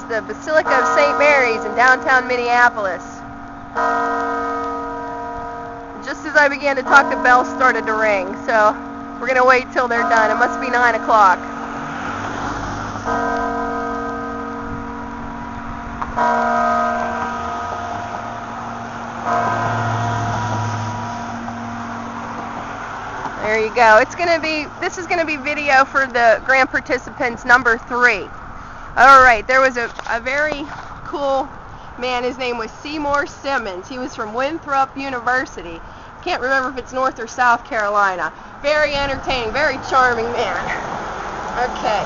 the Basilica of St. Mary's in downtown Minneapolis. Just as I began to talk, the bell started to ring, so we're going to wait till they're done. It must be 9 o'clock. There you go. This is going to be video for the grant participants number 3. All right, there was a very cool man. His name was Seymour Simmons. He was from Winthrop University. Can't remember if it's North or South Carolina. Very entertaining, very charming man. Okay,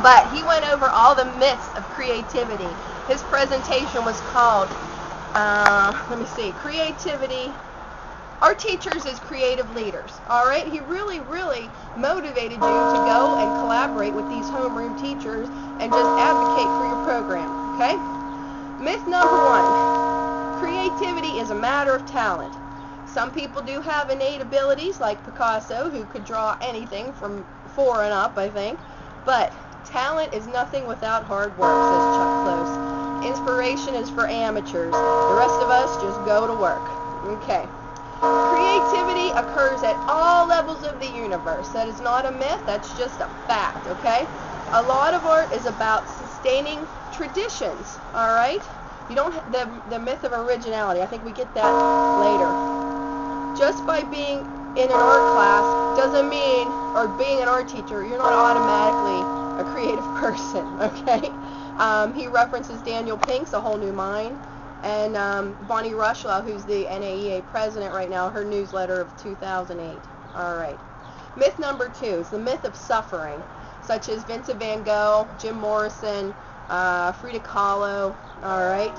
but he went over all the myths of creativity. His presentation was called, Creativity. Our teachers as creative leaders. All right, he really motivated you to go and collaborate with these homeroom teachers and just advocate for your program. Okay. Myth number 1: creativity is a matter of talent. Some people do have innate abilities, like Picasso, who could draw anything from 4 and up, I think. But talent is nothing without hard work, says Chuck Close. Inspiration is for amateurs. The rest of us just go to work. Okay. Creativity occurs at all levels of the universe. That is not a myth, that's just a fact, okay? A lot of art is about sustaining traditions, all right? You don't the myth of originality. I think we get that later. Just by being in an art class doesn't mean, or being an art teacher, you're not automatically a creative person, okay? He references Daniel Pink's A Whole New Mind, and Bonnie Rushlow, who's the NAEA president right now, her newsletter of 2008. All right. Myth number 2 is the myth of suffering, such as Vincent van Gogh, Jim Morrison, Frida Kahlo. All right.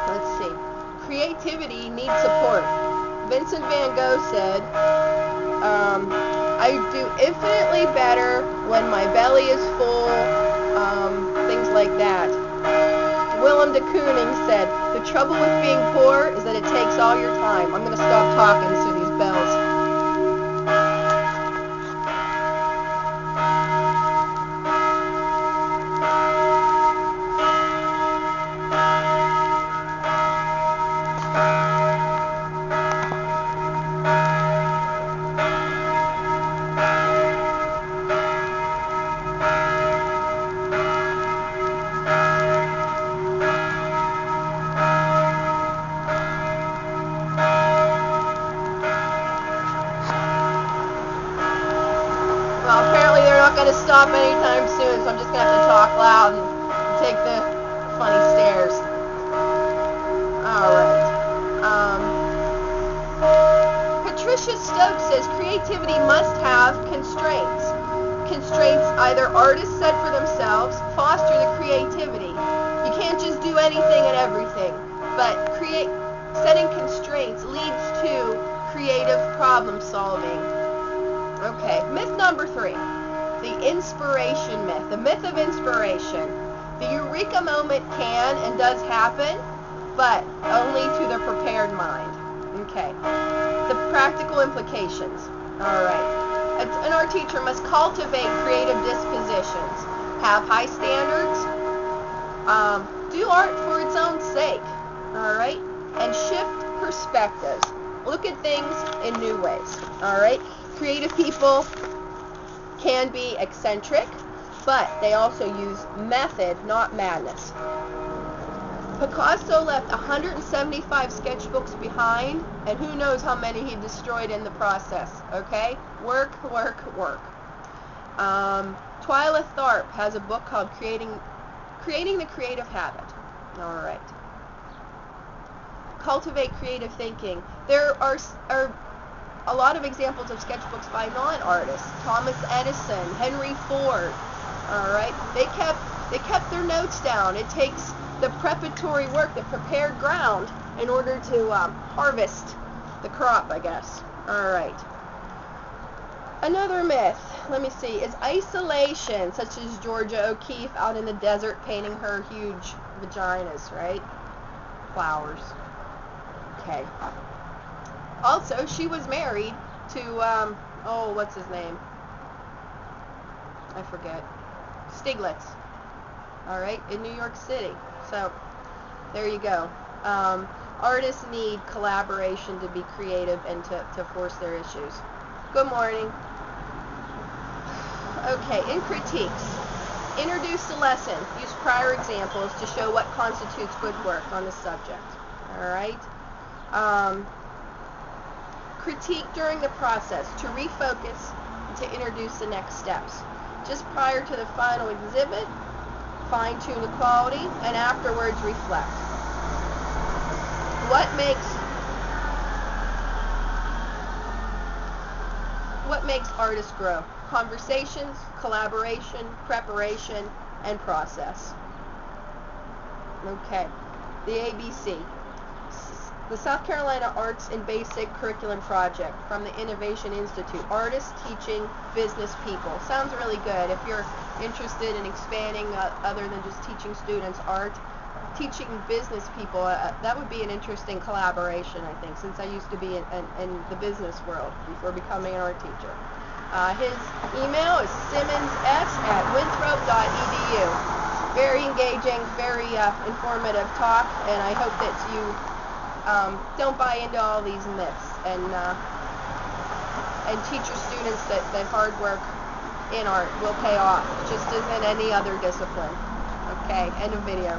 Let's see. Creativity needs support. Vincent van Gogh said, I do infinitely better when my belly is full, things like that. Willem de Kooning said, the trouble with being poor is that it takes all your time. I'm going to stop talking so these bells. Well, apparently they're not going to stop anytime soon, so I'm just going to have to talk loud and take the funny stares. Alright. Patricia Stokes says creativity must have constraints. Constraints either artists set for themselves, foster the creativity. You can't just do anything and everything, but setting constraints leads to creative problem solving. Okay, myth number 3, the inspiration myth, the myth of inspiration. The eureka moment can and does happen, but only to the prepared mind. Okay, the practical implications. All right, an art teacher must cultivate creative dispositions, have high standards, do art for its own sake, all right, and shift perspectives. Look at things in new ways, all right? Creative people can be eccentric, but they also use method, not madness. Picasso left 175 sketchbooks behind, and who knows how many he destroyed in the process, okay? Work, work, work. Twyla Tharp has a book called Creating the Creative Habit. All right. Cultivate creative thinking. There are a lot of examples of sketchbooks by non-artists. Thomas Edison, Henry Ford. All right, they kept their notes down. It takes the preparatory work, the prepared ground, in order to harvest the crop, I guess. All right. Another myth, let me see, is isolation, such as Georgia O'Keeffe out in the desert painting her huge vaginas, right? Flowers. Okay. Also, she was married to, what's his name? I forget. Stieglitz. all right, in New York City. So there you go. Artists need collaboration to be creative and to force their issues. Good morning. Okay, in critiques, introduce the lesson. Use prior examples to show what constitutes good work on the subject. All right. Critique during the process to refocus and to introduce the next steps. Just prior to the final exhibit, fine-tune the quality, and afterwards reflect. What makes artists grow? Conversations, collaboration, preparation, and process. Okay, the ABC. The South Carolina Arts in Basic Curriculum Project from the Innovation Institute. Artists teaching business people. Sounds really good. If you're interested in expanding other than just teaching students art, teaching business people, that would be an interesting collaboration, I think, since I used to be in the business world before becoming an art teacher. His email is simmons.s@winthrop.edu. Very engaging, very informative talk, and I hope that you don't buy into all these myths and teach your students that hard work in art will pay off, just as in any other discipline. Okay, end of video.